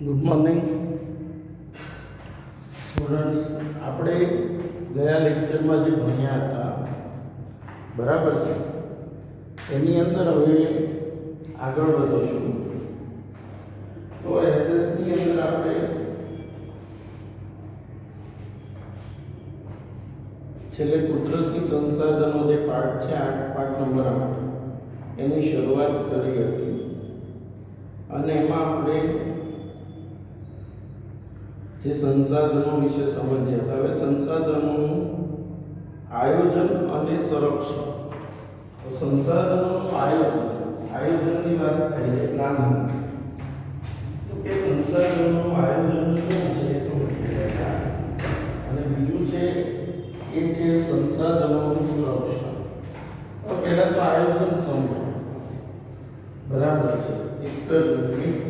Good morning students. આપણે ગયા લેક્ચરમાં જે ભણ્યા હતા બરાબર છે, એની અંદર હવે આગળ વધીશું. તો એસએસની અંદર આપણે છેલ્લે કુદરતી સંસાધનો જે પાઠ છે પાઠ નંબર 8 એની શરૂઆત કરી હતી અને એમાં આપણે જે સંસાધનો વિશે સમજ્યા. હવે સંસાધનોનું આયોજન અને સંરક્ષણ. તો સંસાધનોનું આયોજનની વાત થઈ છે, પ્લાનિંગ. તો કે સંસાધનોનું આયોજન શું છે એ સમજીએ. અને બીજું છે એ છે સંસાધનોનું સંરક્ષણ. તો પહેલા તો આયોજન સમજો. બરાબર છે, એક જ મિનિટ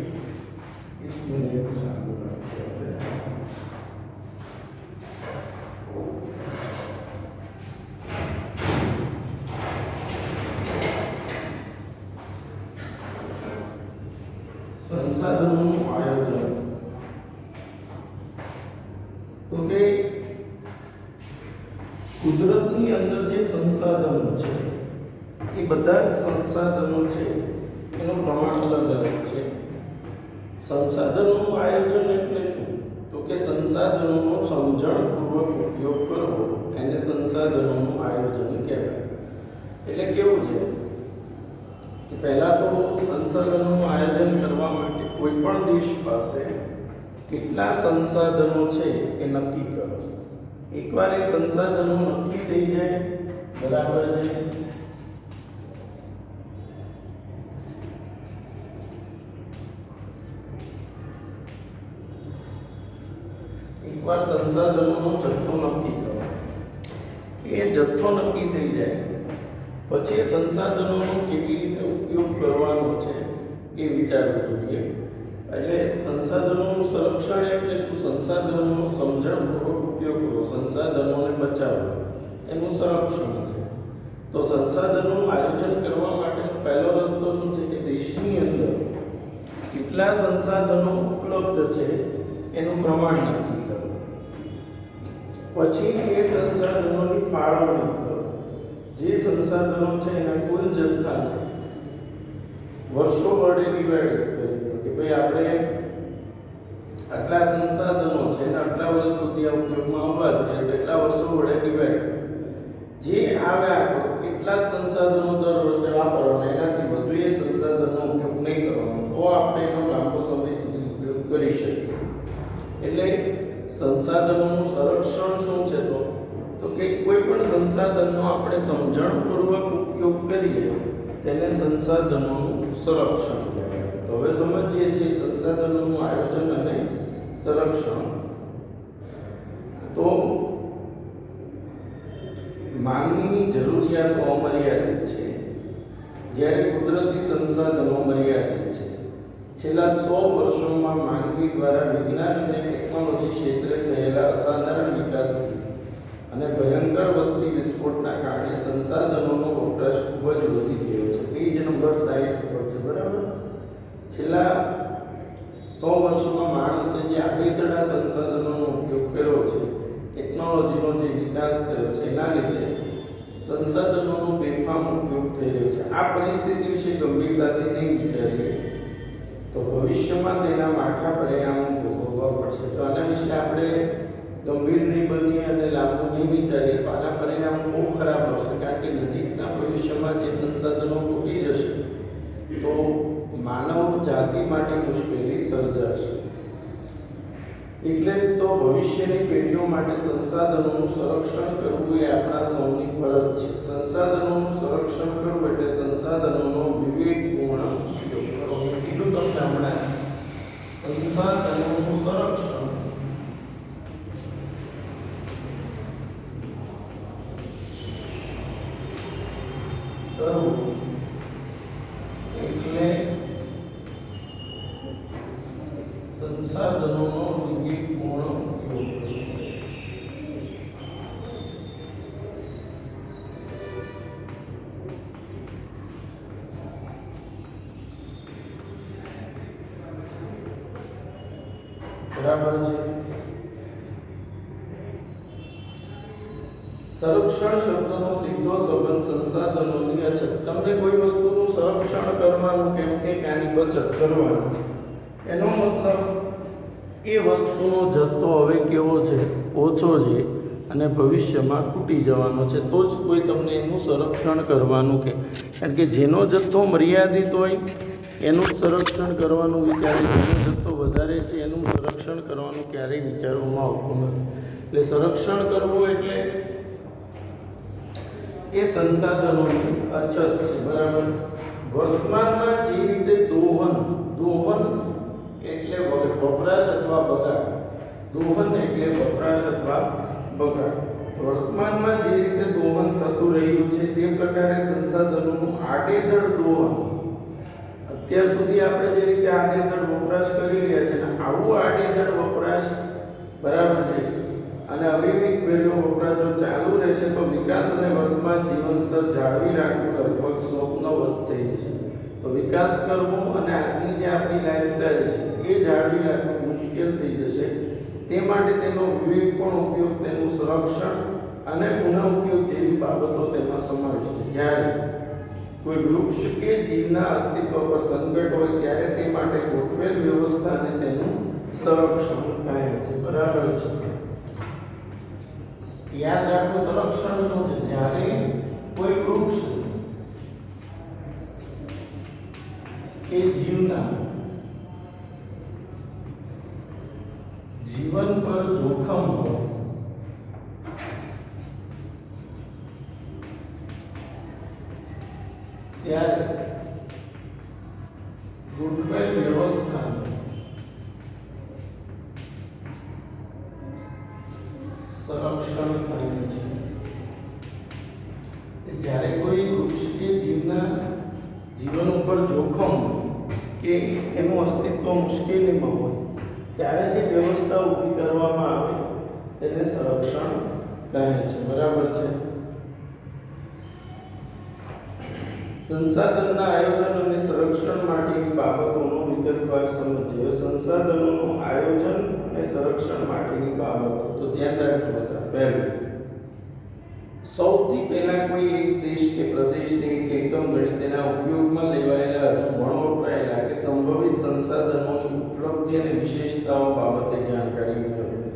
સંસાધનોનું આયોજન. તો કે કુદરતની અંદર જે સંસાધનો છે એ બધા જ સંસાધનો છે એનું પ્રમાણ અલગ અલગ છે. સંસાધનોનું આયોજન એટલે શું? તો કે સંસાધનોનો સમજણપૂર્વક ઉપયોગ કરવો એને સંસાધનોનું આયોજન કહેવાય. એટલે કેવું છે કે પહેલા તો સંસાધનોનું આયોજન કરવા માટે કોઈ પણ દેશ પાસે કેટલા સંસાધનો છે એ નક્કી કરો. એકવાર એ સંસાધનો નક્કી થઈ જાય, બરાબર છે, એકવાર સંસાધનોનો જથ્થો નક્કી કરો, એ જથ્થો નક્કી થઈ જાય પછી સંસાધનોનો કેવી રીતે ઉપયોગ કરવાનો છે એ વિચારવું જોઈએ. એટલે સંસાધનોનું સંરક્ષણ એટલે શું? સંસાધનોનો સમજણપૂર્વક ઉપયોગ કરવો, સંસાધનોને બચાવવા, એનું સંરક્ષણ છે. તો સંસાધનોનું આયોજન કરવા માટેનો પહેલો રસ્તો શું છે કે દેશની અંદર કેટલા સંસાધનો ઉપલબ્ધ છે એનું પ્રમાણ નક્કી કરો. પછી એ સંસાધનોની ફાળવણી કરો. જે સંસાધનો છે એના કુલ જથ્થાને વર્ષો વડે ડિવાઇડ કરી દો કે ભાઈ આપણે આટલા સંસાધનો છે ને આટલા વર્ષ સુધી આ ઉપયોગમાં આવવા જોઈએ તો એટલા વર્ષો વડે ડિવાઇડ કરો. જે આવ્યા એટલા જ સંસાધનો દર વર્ષે વાપરવાના, એનાથી વધુ એ સંસાધનનો ઉપયોગ નહીં કરવાનો, તો આપણે એનો લાંબો સમય સુધી ઉપયોગ કરી શકીએ. એટલે સંસાધનોનું સંરક્ષણ શું છે? તો કે કોઈ પણ સંસાધનનો આપણે સમજણપૂર્વક ઉપયોગ કરીએ તેને સંસાધનોનું સંરક્ષણ કહેવાય. તો હવે સમજીએ છીએ સંસાધનોનું આયોજન અને સંરક્ષણ. તો માનવીની જરૂરિયાતો અમર્યાદિત છે, જ્યારે કુદરતી સંસાધનો મર્યાદિત છે. છેલ્લા 100 વર્ષોમાં માનવી દ્વારા વિજ્ઞાન અને ટેકનોલોજી ક્ષેત્રે થયેલા અસાધારણ વિકાસથી અને ભયંકર વસ્તી વિસ્ફોટના કારણે સંસાધનોનો વપરાશ ખૂબ જ વધી ગયો છે. પેજ નંબર 60 પર છે, બરાબર. છેલ્લા 100 વર્ષોમાં માણસે જે આગેતરના સંસાધનોનો ઉપયોગ કર્યો છે, ટેકનોલોજીનો જે વિકાસ થયો છે, એના લીધે સંસાધનોનો બેફામ ઉપયોગ થઈ રહ્યો છે. આ પરિસ્થિતિ વિશે ગંભીરતાથી નહીં વિચારીએ તો ભવિષ્યમાં તેના માઠા પરિણામો ભોગવવા પડશે. તો આના વિશે આપણે ગંભીર નહીં બનીએ અને લાંબુ નહીં વિચારીએ તો આના પરિણામો બહુ ખરાબ આવશે. કારણ કે નજીકના ભવિષ્યમાં જે સંસાધનો ખૂટી જશે તો માનવ જાતિ માટે મુશ્કેલી સર્જાશે. એટલે જ તો ભવિષ્યની પેઢીઓ માટે સંસાધનોનું સંરક્ષણ કરવું એ આપણા સૌની ફરજ છે. સંસાધનોનું સંરક્ષણ કરવું એટલે સંસાધનોનો વિવેકપૂર્ણ ઉપયોગ કરવો. મેં કીધું તમને હમણાં, સંસાધનોનું સંરક્ષણ કરવું એટલે સંસાધનોનો વિવેકપૂર્ણ ઉપયોગ. બરાબર છે. સંરક્ષણ શબ્દનો સીધો સંબંધ સંસાધનોની અછત. તમને કોઈ વસ્તુનું સંરક્ષણ કરવાનું કેમ કે આની બચત કરવાનું, એનો મતલબ એ વસ્તુનો જથ્થો હવે કેવો છે, ઓછો છે અને ભવિષ્યમાં ખૂટી જવાનો છે, તો જ કોઈ તમને એનું સંરક્ષણ કરવાનું કે. કારણ કે જેનો જથ્થો મર્યાદિત હોય એનું સંરક્ષણ કરવાનું વિચારે, જેનો જથ્થો વધારે છે એનું સંરક્ષણ કરવાનું ક્યારેય વિચારવામાં આવતું નથી. એટલે સંરક્ષણ કરવું એટલે એ સંસાધનોની અછત છે. બરાબર. વર્તમાનમાં જે રીતે દોહન એટલે વપરાશ અથવા બગાડ, દોહન એટલે વપરાશ અથવા બગાડ, વર્તમાનમાં જે રીતે દોહન થતું રહ્યું છે તે પ્રકારે સંસાધનોનું આડેધડ દોહન, અત્યાર સુધી આપણે જે રીતે આડેધડ વપરાશ કરી રહ્યા છે ને, આવું આડેધડ વપરાશ, બરાબર છે, અને અવિવેકભર્યો વપરાશ જો ચાલુ રહેશે તો વિકાસ અને વર્તમાન જીવન સ્તર જાળવી રાખવું લગભગ સ્વપ્નવત થઈ જશે. તો વિકાસ કરવો અને આજની જે આપણી લાઈફસ્ટાઈલ છે એ જાળવી રાખવું મુશ્કેલ થઈ જશે. તે માટે તેનો વિવેકપૂર્ણ ઉપયોગ, તેનું સંરક્ષણ અને પુનઃ ઉપયોગ જેવી બાબતો તેમાં સમાવેશ છે. જ્યારે કોઈ વૃક્ષ કે જીવના અસ્તિત્વ પર સંકટ હોય ત્યારે તે માટે ગોઠવેલ વ્યવસ્થા અને તેનું સંરક્ષણ થાય છે. બરાબર છે. યાદ રાખો, સંરક્ષણ શું છે? જ્યારે કોઈ વૃક્ષ કે જીવના જીવન પર જોખમ હોય ત્યારે ગોઠવેલ વ્યવસ્થાનું સંરક્ષણ થાય છે. જ્યારે કોઈ વૃક્ષ કે જીવના જીવન ઉપર જોખમ કે એનું અસ્તિત્વ મુશ્કેલીમાં હોય ત્યારે જે વ્યવસ્થા ઊભી કરવામાં આવે તેને સંરક્ષણ કહે છે. બરાબર છે. સંસાધનના આયોજન અને સંરક્ષણ માટેની બાબતોનો વિગતવાર સમજીએ. સંસાધનોનું આયોજન અને સંરક્ષણ માટેની બાબતો તો ધ્યાન રાખજો બધા. પહેલું, સૌથી પહેલા કોઈ એક દેશ કે પ્રદેશને એક એકમ ગણી તેના ઉપયોગમાં લેવાયેલા અથવા વપરાયેલા કે સંભવિત સંસાધનોની ઉપલબ્ધિ અને વિશેષતાઓ બાબતે જાણકારી મેળવવી.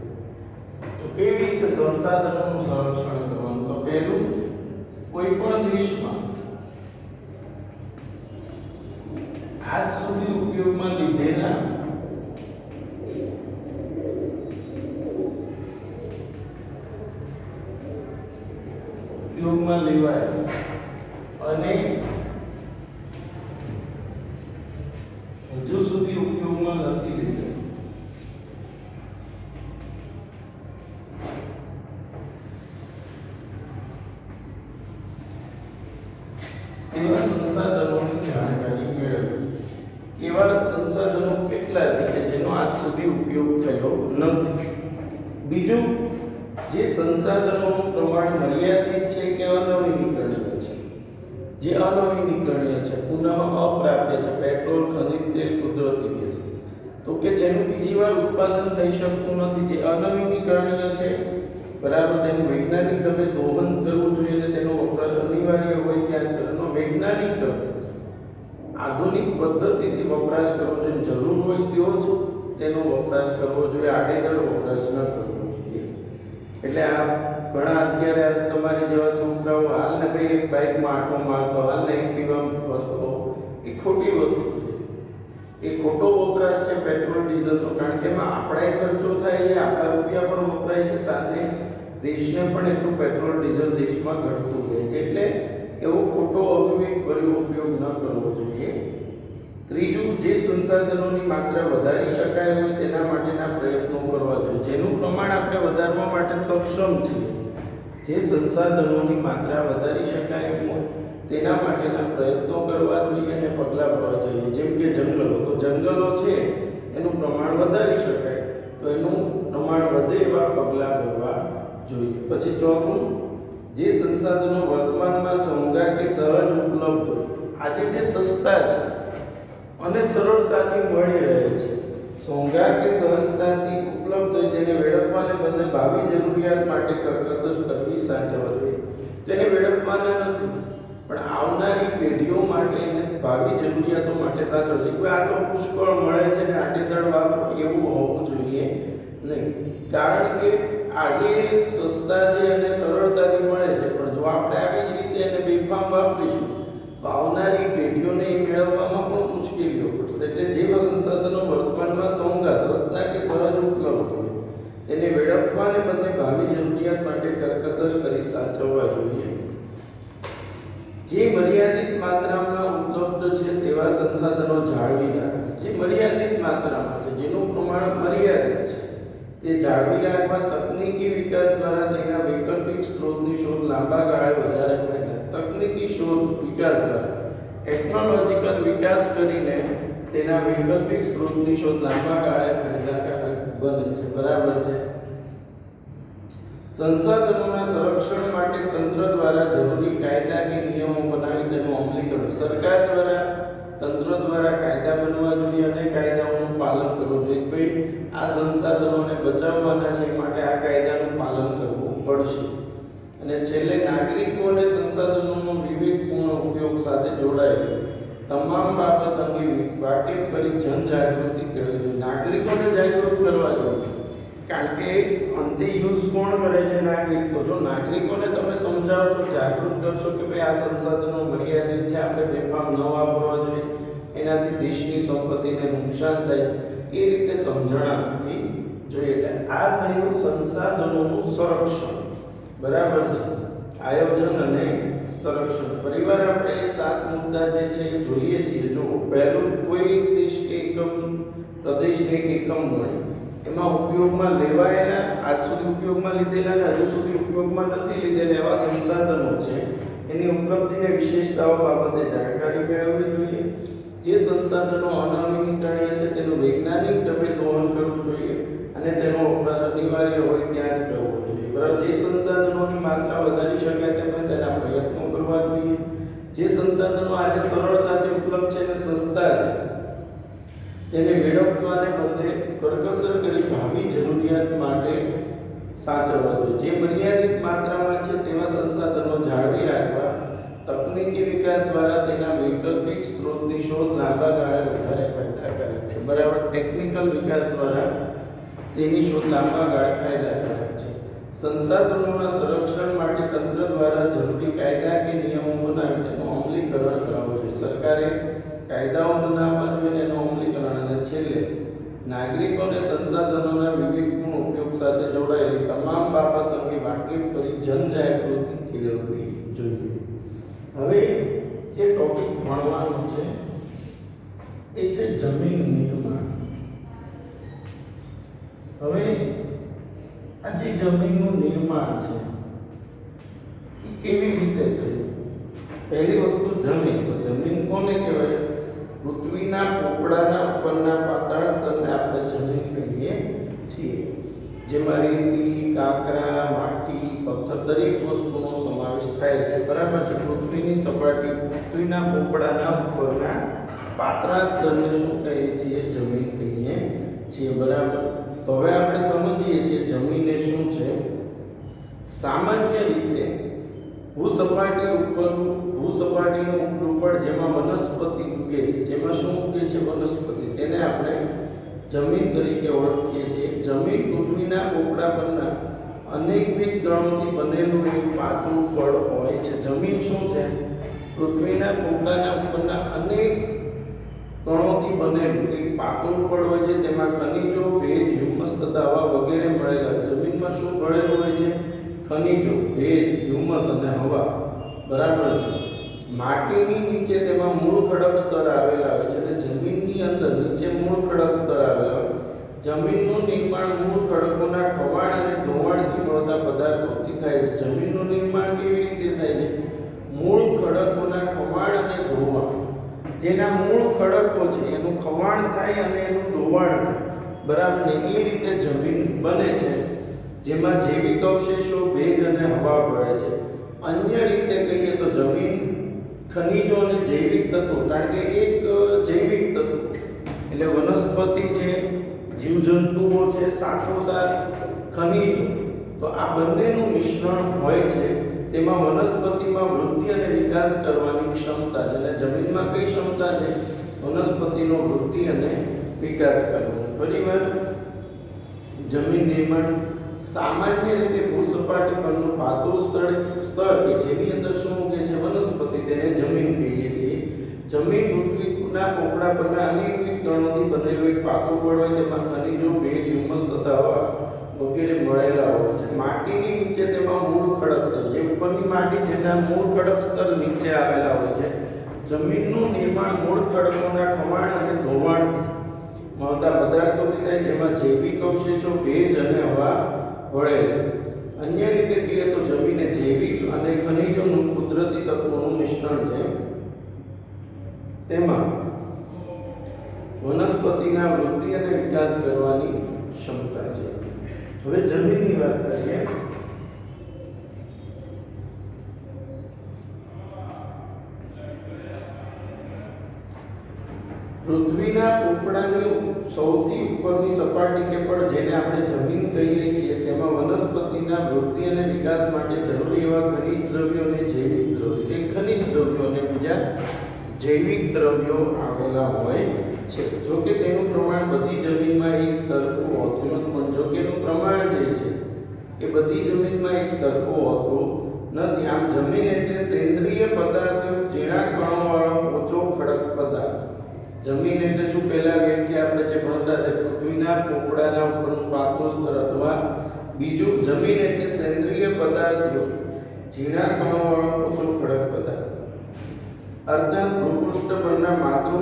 તો કેવી રીતે સંસાધનોનું સંરક્ષણ કરવાનું? તો પહેલું, કોઈ પણ દેશમાં આજ સુધી ઉપયોગમાં લીધેલા ઉપયોગમાં લેવાય અને હજુ સુધી ઉપયોગમાં નથી લીધા એવા સંસાધનોની જાણકારી મેળવવી. એવા સંસાધનો કેટલા છે કે જેનો આજ સુધી ઉપયોગ થયો નથી. બીજું, જે સંસાધનોનું પ્રમાણ મર્યાદિત છે કે અનવીનીકરણીય છે. જે અનવીનીકરણીય છે, પુનઃ અપ્રાપ્ય છે, પેટ્રોલ, ખનિજ તેલ, કુદરતી ગેસ, તો કે જેનું બીજી વાર ઉત્પાદન થઈ શકતું નથી, જે અનવીનીકરણીય છે, બરાબર, તેનું વૈજ્ઞાનિક ઢબે દોહન કરવું જોઈએ અને તેનો વપરાશ અનિવાર્ય હોય ત્યાં જ કરવાનો. વૈજ્ઞાનિક ઢબે આધુનિક પદ્ધતિથી વપરાશ કરવો જોઈએ, જરૂર હોય તેવો જ તેનો વપરાશ કરવો જોઈએ, આડેધડ વપરાશ ન કરવો જોઈએ. એટલે આ ઘણા અત્યારે તમારી જેવા છોકરાઓ હાલને ભાઈ એક બાઇકમાં આંટો મારતો, હાલને એક પીવામાં ફરતો, એ ખોટી વસ્તુ છે. એ ખોટો વપરાશ છે પેટ્રોલ ડીઝલનો. કારણ કે એમાં આપણા ખર્ચો થાય છે, આપણા રૂપિયા પણ વપરાય છે, સાથે દેશને પણ એટલું પેટ્રોલ ડીઝલ દેશમાં ઘટતું જાય છે. એટલે એવો ખોટો અવિવેકભર્યો ઉપયોગ ન કરવો જોઈએ. ત્રીજું, જે સંસાધનોની માત્રા વધારી શકાય હોય તેના માટેના પ્રયત્નો કરવા જોઈએ. જેનું પ્રમાણ આપણે વધારવા માટે સક્ષમ છીએ, જે સંસાધનોની માત્રા વધારી શકાય હોય તેના માટેના પ્રયત્નો કરવા જોઈએ અને પગલાં ભરવા જોઈએ. જેમ કે જંગલો, તો જંગલો છે એનું પ્રમાણ વધારી શકાય તો એનું પ્રમાણ વધે એવા પગલાં ભરવા જોઈએ. પછી ચોથું, જે સંસાધનો વર્તમાનમાં સૌગા કે સહજ ઉપલબ્ધ હોય, આજે જે સસ્તા છે અને સરળતાથી મળી રહે છે સોંગા કે સહજતાથી ઉપલબ્ધ હોય તેને વેડફવાને બદલે ભાવિ જરૂરિયાત માટે કરકસર કરવી સાચવવા જોઈએ. તેને વેડફવાના નથી, પણ આવનારી પેઢીઓ માટે અને ભાવિ જરૂરિયાતો માટે સાચવવા જોઈએ. આ તો પુષ્કળ મળે છે ને આડેધડ વાપરો એવું હોવું જોઈએ નહીં. કારણ કે આજે સસ્તા છે અને સરળતાથી મળે છે, પણ જો આપણે આવી જ રીતે એને બેફામ વાપરીશું તો આવનારી પેઢીઓને એ મેળવવામાં પણ મુશ્કેલીઓ પડશે. એટલે જે સંસાધનો વર્તમાનમાં સોંગા સસ્તા કે સહજ ઉપલબ્ધ હોય તેને વેડફવાને બદલે ભાવિ જરૂરિયાત માટે કરકસર કરી સાચવવા જોઈએ. જે મર્યાદિત માત્રામાં ઉપલબ્ધ છે તેવા સંસાધનો જાળવી રાખવા. જે મર્યાદિત માત્રામાં છે, જેનું પ્રમાણ મર્યાદિત છે, તે જાળવી રાખવા. તકનીકી વિકાસ દ્વારા તેના વૈકલ્પિક સ્ત્રોતની શોધ લાંબા ગાળે વધારે ફાયદા. તકનીકી શોધ વિકાસ દ્વારા ટેકનોલોજીકલ વિકાસ કરીને તેના વૈકલ્પિક સ્ત્રોતની શોધ લાંબા ગાળે ફાયદાકારક બને છે. બરાબર છે. સંસાધનોના સંરક્ષણ માટે તંત્ર દ્વારા જરૂરી કાયદા કે નિયમો બનાવી તેનું અમલીકરણ. સરકાર દ્વારા, તંત્ર દ્વારા કાયદા બનવા જોઈએ અને કાયદાઓનું પાલન કરવું જોઈએ. ભાઈ આ સંસાધનોને બચાવવાના છે, માટે આ કાયદાનું પાલન કરવું પડશે. અને છેલ્લે નાગરિકો અને સંસાધનોનો વિવેકપૂર્ણ ઉપયોગ સાથે જોડાયેલી તમામ બાબત અંગે વાકેફ કરી જનજાગૃતિ કરવી જોઈએ. નાગરિકોને જાગૃત કરવા જોઈએ, કારણ કે અંતે યુઝ કોણ કરે છે? નાગરિકો. જો નાગરિકોને તમે સમજાવશો, જાગૃત કરશો કે ભાઈ આ સંસાધનો મર્યાદિત છે, આપણે બેફામ ન વાપરવા જોઈએ, એનાથી દેશની સંપત્તિને નુકસાન થાય, એ રીતે સમજણ આપવી જોઈએ. એટલે આ થયું સંસાધનોનું સંરક્ષણ. બરાબર છે. આયોજન અને સંરક્ષણ. ફરીવાર આપણે 7 મુદ્દા જે છે એ જોઈએ છીએ. જો પહેલું, કોઈ એક દેશ કે એકમ પ્રદેશને એક એકમ મળે, એમાં ઉપયોગમાં લેવાયેલા, આજ સુધી ઉપયોગમાં લીધેલા અને હજુ સુધી ઉપયોગમાં નથી લીધેલા એવા સંસાધનો છે, એની ઉપલબ્ધિ અને વિશેષતાઓ બાબતે જાણકારી મેળવવી જોઈએ. જે સંસાધનો અનવીનીકરણીય છે તેનું વૈજ્ઞાનિક ઢબે દોહન કરવું જોઈએ અને તેનો વપરાશ અનિવાર્ય હોય ત્યાં જ કરવો જોઈએ. બરાબર. જે સંસાધનોની માત્રા વધારી શકાય તેમાં તેના પ્રયત્નો કરવા જોઈએ. જે સંસાધનો આજે સરળતાથી ઉપલબ્ધ છે અને સસ્તા છે તેને વેડફવાને બદલે કરકસર કરી ભાવિ જરૂરિયાત માટે સાચવવા જોઈએ. જે મર્યાદિત માત્રામાં છે તેવા સંસાધનો જાળવી રાખવા. તકનીકી વિકાસ દ્વારા તેના વૈકલ્પિક સ્ત્રોતની શોધ લાંબા ગાળે વધારે ફાયદાકારક છે. બરાબર. ટેકનિકલ વિકાસ દ્વારા તેની શોધ લાંબા ગાળે ફાયદાકારક છે. સંસાધનોના સંરક્ષણ માટે તંત્ર દ્વારા જરૂરી કાયદા કે નિયમો બનાવી તેનું અમલીકરણ કરાવવું જોઈએ. સરકારે કાયદાઓ બનાવવા જોઈએ, એનું અમલીકરણ. અને છેલ્લે નાગરિકોને સંસાધનોના વિવેકપૂર્ણ ઉપયોગ સાથે જોડાયેલી તમામ બાબત અંગે વાકેફ કરી જનજાગૃતિ કેળવવી જોઈએ. હવે જે ટોપિક ભણવાનું છે એ છે જમીન નિર્માણ. હવે આ જે જમીનનું નિર્માણ છે એ કેવી રીતે થયું? પહેલી વસ્તુ જમીન. તો જમીન કોને કહેવાય? પૃથ્વીના પોપડાના ઉપરના પાતાળ સ્તરને આપણે જમીન કહીએ છીએ, જેમાં રેતી, કાંકરા, માટી, પથ્થર દરેક વસ્તુનો સમાવેશ થાય છે. બરાબર છે. પૃથ્વીની સપાટી, પૃથ્વીના પોપડાના ઉપરના પાતળા સ્તરને શું કહીએ છીએ? જમીન કહીએ છીએ. બરાબર. તો હવે આપણે સમજીએ છીએ જમીન એ શું છે. સામાન્ય રીતે ભૂસપાટીનું ઉપર જેમાં વનસ્પતિ ઉગે છે, જેમાં શું ઉગે છે? વનસ્પતિ. તેને આપણે જમીન તરીકે ઓળખીએ છીએ. જમીન પૃથ્વીના પોપડા પરના અનેકવિધ ગણોથી બનેલું એક પાતળું પડ હોય છે. જમીન શું છે? પૃથ્વીના પોપડાના ઉપરના અનેક કણોથી બનેલું એક પાતળું પડ હોય છે. તેમાં ખનિજો, ભેજ, હ્યુમસ તથા હવા વગેરે મળેલા. જમીનમાં શું ભળેલું હોય છે? ખનિજો, ભેજ, હ્યુમસ અને હવા. બરાબર છે. માટીની નીચે તેમાં મૂળ ખડક સ્તર આવેલા હોય છે અને જમીનની અંદર નીચે મૂળ ખડક સ્તર આવેલા હોય. જમીનનું નિર્માણ મૂળ ખડકોના ખવાણ અને ધોવાણથી મળતા પદાર્થોથી થાય છે. જમીનનું નિર્માણ કેવી રીતે થાય છે? મૂળ ખડકોના ખવાણ અને ધોવાણ. જેના મૂળ ખડકો છે એનું ખવાણ થાય અને એનું ધોવાણ થાય. બરાબર ને? એ રીતે જમીન બને છે, જેમાં જૈવિક અવશેષો, ભેજ અને હવા ભળે છે. અન્ય રીતે કહીએ તો જમીન ખનિજો અને જૈવિક તત્વો, કારણ કે એક જૈવિક તત્વો એટલે વનસ્પતિ છે, જીવજંતુઓ છે, સાથોસાથ ખનિજો, તો આ બંનેનું મિશ્રણ હોય છે. તેમાં વનસ્પતિમાં વૃદ્ધિ અને વિકાસ કરવાની ક્ષમતા છે. અને જમીનમાં કઈ ક્ષમતા છે? વનસ્પતિનો વૃદ્ધિ અને વિકાસ કરવાનો. ફરીવાર જમીન નિર્માણ સામાન્ય રીતે ભૂસપાટી પરનું પાતળું સ્તર કે જેની અંદર શું મૂકે છે? વનસ્પતિ, તેને જમીન કહીએ છીએ. જમીન પૃથ્વીના પોપડા પરના અનેકવિધ કણોથી બનેલું એક પાતળું પડ હોય, તેમાં ખનિજો, ભેજ, હ્યુમસ તથા હવા વગેરે મળેલા હોય છે. માટીની નીચે તેમાં મૂળ ખડક સ્તર, જે ઉપરની માટી જેના મૂળ ખડક સ્તર નીચે આવેલા હોય છે. જમીનનું નિર્માણ મૂળ ખડકોના ખમાણ અને ધોવાણથી મળતા પદાર્થોથી થાય, જેમાં જૈવિક અવશેષો, ભેજ અને હવા ભળે છે. અન્ય રીતે કહીએ તો જમીન એ જૈવિક અને ખનિજોનું કુદરતી તત્વોનું મિશ્રણ છે. તેમાં વનસ્પતિના વૃદ્ધિ અને વિકાસ કરવાની ક્ષમતા છે. હવે જમીનની વાત કરીએ. પૃથ્વીના પોપડાની સૌથી ઉપરની સપાટી કે પડ, જેને આપણે જમીન કહીએ છીએ, તેમાં વનસ્પતિના વૃદ્ધિ અને વિકાસ માટે જરૂરી એવા ખનિજ દ્રવ્યો અને જૈવિક દ્રવ્યો, એક ખનિજ દ્રવ્યો અને બીજા જૈવિક દ્રવ્યો આવેલા હોય છે. જો કે તેનું પ્રમાણ બધી જમીનમાં એક સરખું હોતું નથી. પણ જો કે એનું પ્રમાણ જે છે એ બધી જમીનમાં એક સરખું હોતું નથી. આમ જમીન એટલે સેન્દ્રિય પદાર્થ, ઝીણા કણોવાળો ઓછો ખડક પદાર્થ. જમીન એટલે શું? પહેલા વ્યાખ્યા આપણે જે ભણતા તે પૃથ્વીના પોપડાના ઉપરનું પાતળું સ્તર, અથવા બીજું જમીન એટલે સેન્દ્રિય પદાર્થો, ઝીણા કણોવાળો ઓછો ખડક પદાર્થ. અર્થાત ભૂપૃષ્ઠ પરના માતૃ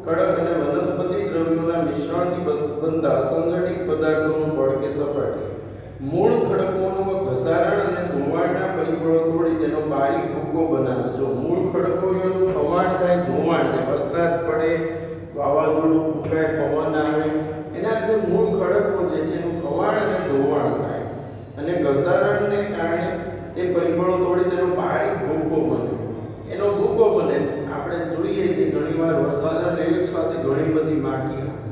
ખડક અને વનસ્પતિ દ્રવ્યોના મિશ્રણથી બનતા અસંગઠિત પદાર્થોનું પડ કે સપાટી. મૂળ ખડકોનું ઘસારણ અને ધોવાણના પરિબળો તોડી તેનો બારીક ભૂકો બનાવે. જો મૂળ ખડકોનું ખવાણ થાય, ધોવાણ થાય, વરસાદ પડે, વાવાઝોડું ફૂંકાય, પવન આવે, એના લીધે મૂળ ખડકો જે છે એનું ખવાણ અને ધોવાણ થાય, અને ઘસારણને કારણે તે પરિબળો તોડી તેનો બારીક ભૂકો બને. એનો ભૂકો બને આપણે જોઈએ છીએ ઘણીવાર વરસાદ એટલે એક સાથે ઘણી બધી માટી આવે.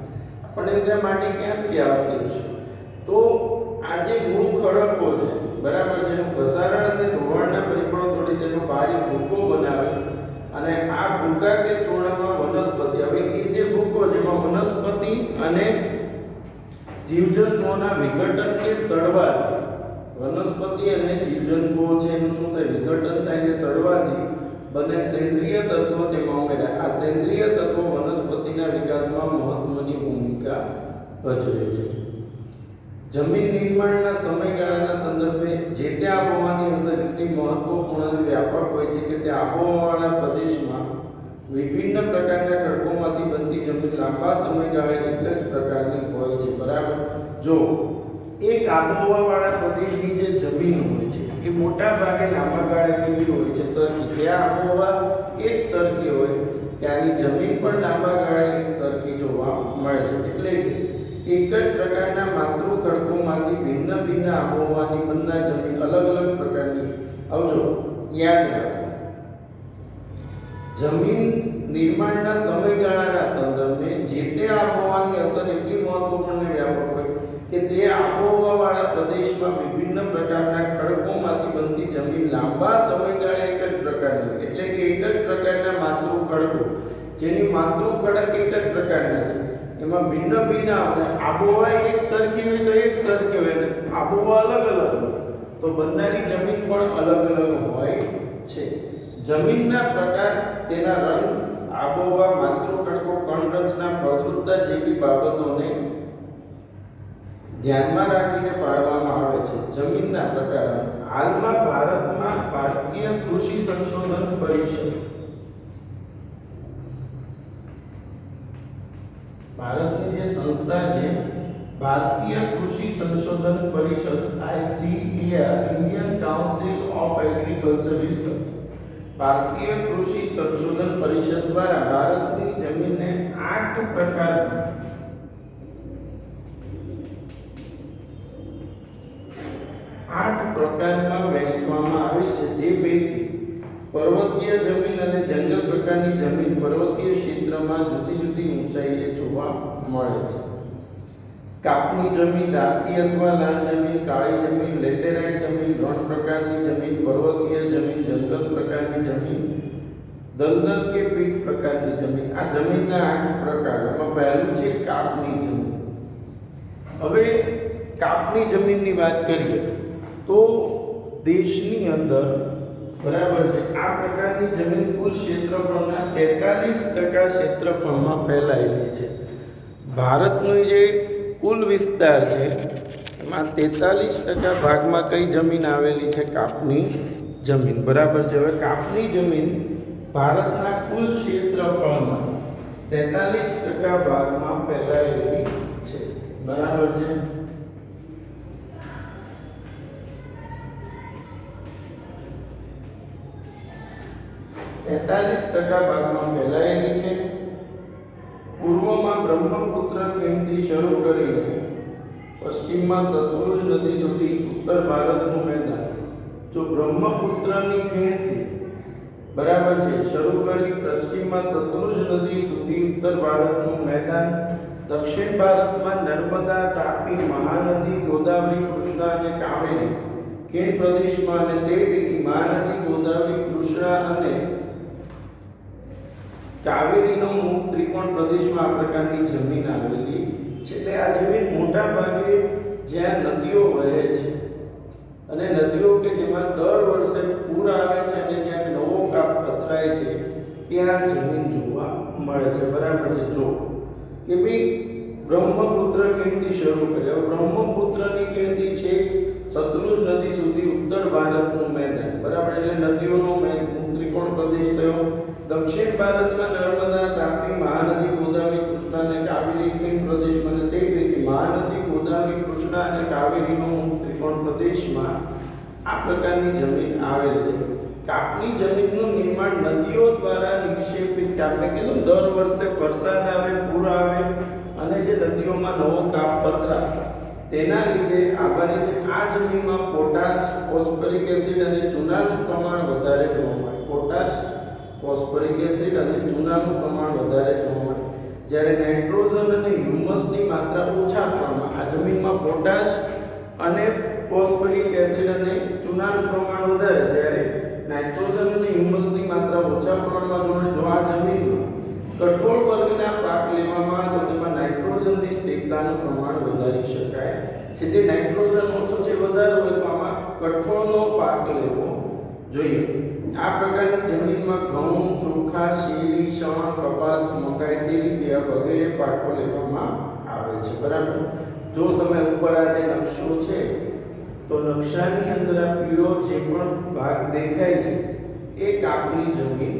પણ ત્યાં માટી ક્યાંથી આવતી હશે? તો આ જે મૂળ ખડકો છે, બરાબર છે, એનું ઘસારણ અને ધોવાણના પરિબળો તોડી તેનો બારીક ભૂકો બનાવે, અને આ ભૂકા કે ચૂર્ણમાં વનસ્પતિ, હવે એ જે ભૂકો જેમાં વનસ્પતિ અને જીવજંતુઓના વિઘટન કે સડવાથી, વનસ્પતિ અને જીવજંતુઓ છે એનું શું થાય? વિઘટન થાય ને સડવાથી બને સેન્દ્રિય તત્વો તેમાં ઉમેરાય. આ સેન્દ્રિય તત્વો વનસ્પતિના વિકાસમાં મહત્વની ભૂમિકા ભજવે છે. જમીન નિર્માણના સમયગાળાના સંદર્ભે જે તે આબોહવાની અસર એટલી મહત્વપૂર્ણ અને વ્યાપક હોય છે કે તે આબોહવાવાળા પ્રદેશમાં વિભિન્ન પ્રકારના ખડકોમાંથી બનતી જમીન લાંબા સમયગાળે એક જ પ્રકારની હોય છે. બરાબર. જો એક આબોહવાવાળા પ્રદેશની જે જમીન હોય છે એ મોટા ભાગે લાંબા ગાળે કેવી હોય છે? સરખી. જ્યાં આબોહવા એક સરખી હોય ત્યાંની જમીન પણ લાંબા ગાળે એક સરખી જોવા મળે છે. એટલે કે એક જ પ્રકારના માતૃ ખડકોમાંથી ભિન્ન ભિન્ન આબોહવાની બંને જમીન અલગ અલગ પ્રકારની. આવજો, યાદ રાખો, જમીન નિર્માણના સમયગાળાના સંદર્ભે જે તે આબોહવાની અસર એટલી મહત્વપૂર્ણ અને વ્યાપક હોય કે તે આબોહવાવાળા પ્રદેશમાં વિભિન્ન પ્રકારના ખડકોમાંથી બનતી જમીન લાંબા સમયગાળે એક જ પ્રકારની હોય. એટલે કે એક જ પ્રકારના માતૃ ખડકો, જેની માતૃ ખડક એક જ પ્રકારના છે, એમાં ભિન્ન ભિન્ન આવે. આબોહવા એક સરખી હોય તો એક સરખી હોય, અને આબોહવા અલગ અલગ હોય તો બંનેની જમીન પણ અલગ અલગ હોય છે. જમીનના પ્રકાર, તેના રંગ, આબોહવા, માતૃ ખડકો, કણ રચના, ફળદ્રુપતા જેવી બાબતોને ધ્યાનમાં રાખીને પાડવામાં આવે છે. જમીનના પ્રકાર. હાલમાં ભારતમાં ભારતીય કૃષિ સંશોધન પરિષદ, ભારતની જે સંસ્થા છે ભારતીય કૃષિ સંશોધન પરિષદ ICAR, Indian council of agriculture research, ભારતીય કૃષિ સંશોધન પરિષદ દ્વારા ભારતની જમીનને 8 પ્રકારમાં વહેંચવામાં આવી છે. જે પૈકી પર્વતીય જમીન અને જંગલ પ્રકારની જમીન પર્વતીય ક્ષેત્રમાં જુદી જુદી ઊંચાઈએ જોવા મળે છે. કાપની જમીન, રાતી અથવા લાલ જમીન, કાળી જમીન, લેટેરાઇટ જમીન, રણ પ્રકારની જમીન, પર્વતીય જમીન, જંગલ પ્રકારની જમીન, દલદલ કે પીઠ પ્રકારની જમીન. આ જમીનના 8 પ્રકાર. એમાં પહેલું છે કાપની જમીન. હવે કાપની જમીનની વાત કરીએ તો દેશની અંદર બરાબર છે આ પ્રકારની જમીન કુલ ક્ષેત્રફળના 43% ક્ષેત્રફળમાં ફેલાયેલી છે. ભારતનો જે કુલ વિસ્તાર છે એમાં 43% ભાગમાં કઈ જમીન આવેલી છે? કાપની જમીન. બરાબર છે. હવે કાપની જમીન ભારતના કુલ ક્ષેત્રફળમાં 43% ભાગમાં ફેલાયેલી છે. બરાબર છે. તેતાલીસ ટકા ભાગમાં ફેલાયેલી છે. પૂર્વમાં બ્રહ્મપુત્ર ખીણથી શરૂ કરીને પશ્ચિમમાં સતલુજ નદી સુધી ઉત્તર ભારતનું મેદાન. જો બ્રહ્મપુત્રની ખીણથી બરાબર છે શરૂ કરી પશ્ચિમમાં સતલુજ નદી સુધી ઉત્તર ભારતનું મેદાન, દક્ષિણ ભારતમાં નર્મદા, તાપી, મહાનદી, ગોદાવરી, કૃષ્ણા અને કાવેરી ખીણ પ્રદેશમાં, અને તે પૈકી મહાનદી, ગોદાવરી, કૃષ્ણા અને કાવેરીનો મુખ ત્રિકોણ પ્રદેશમાં આ પ્રકારની જમીન આવેલી છે. એટલે આ જમીન મોટા ભાગે જ્યાં નદીઓ વહે છે અને નદીઓ કે જેમાં દર વર્ષે પૂર આવે છે અને જ્યાં નવો કાપ પથરાય છે ત્યાં જમીન જોવા મળે છે. બરાબર છે. જો કે ભાઈ બ્રહ્મપુત્ર ખીણથી શરૂ કરે. બ્રહ્મપુત્રની ખીણથી છે સતલુજ નદી સુધી ઉત્તર ભારતનું મેદાન. બરાબર. એટલે નદીઓનો ત્રિકોણ પ્રદેશ થયો. દક્ષિણ ભારતમાં નર્મદા, તાપી, મહાનદી, ગોદાવરી, કૃષ્ણા અને કાવેરી ખીણ પ્રદેશમાં, અને તે પૈકી મહાનદી, ગોદાવરી, કૃષ્ણા અને કાવેરીનો ત્રિકોણ પ્રદેશમાં આ પ્રકારની જમીન આવેલી છે. કાપની જમીનનું નિર્માણ નદીઓ દ્વારા નિક્ષેપિત, આપણે કીધું દર વર્ષે વરસાદ આવે, પૂર આવે અને જે નદીઓમાં નવો કાપ પથરાય તેના લીધે આવવાની છે. આ જમીનમાં પોટાશ, ફોસ્ફરિક એસિડ અને ચૂનાનું પ્રમાણ વધારે જોવા મળે. પોટાશ, ફોસ્ફરિક એસિડ અને ચૂનાનું પ્રમાણ વધારે જોવા મળે. જ્યારે નાઇટ્રોજન અને હ્યુમસની માત્રા ઓછા પ્રમાણમાં. આ જમીનમાં પોટાશ અને ફોસ્ફરિક એસિડ અને ચૂનાનું પ્રમાણ વધારે, જ્યારે નાઇટ્રોજન અને હ્યુમસની માત્રા ઓછા પ્રમાણમાં જોવા. જો આ જમીનમાં કઠોળ વર્ગના પાક લેવામાં આવે તો તેમાં નાઇટ્રોજનની સ્થિરતાનું પ્રમાણ વધારી શકાય છે. જે નાઇટ્રોજન ઓછો છે વધારે હોય તો આમાં કઠોળનો પાક લેવો જોઈએ. આ પ્રકારની જમીનમાં ઘઉં, ચોખા, શેરડી, શણ, કપાસ, મકાઈ, તેલીબિયાં વગેરે પાકો લેવામાં આવે છે. બરાબર. જો તમે ઉપર આ જે નકશો છે તો નકશાની અંદર આ પીળો જે પણ ભાગ દેખાય છે એ કાપની જમીન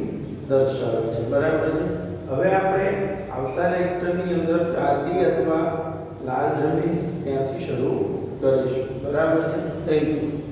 દર્શાવે છે. બરાબર છે. હવે આપણે આવતા લેક્ચરની અંદર રાતી અથવા લાલ જમીન ત્યાંથી શરૂ કરીશું. બરાબર છે. Thank you.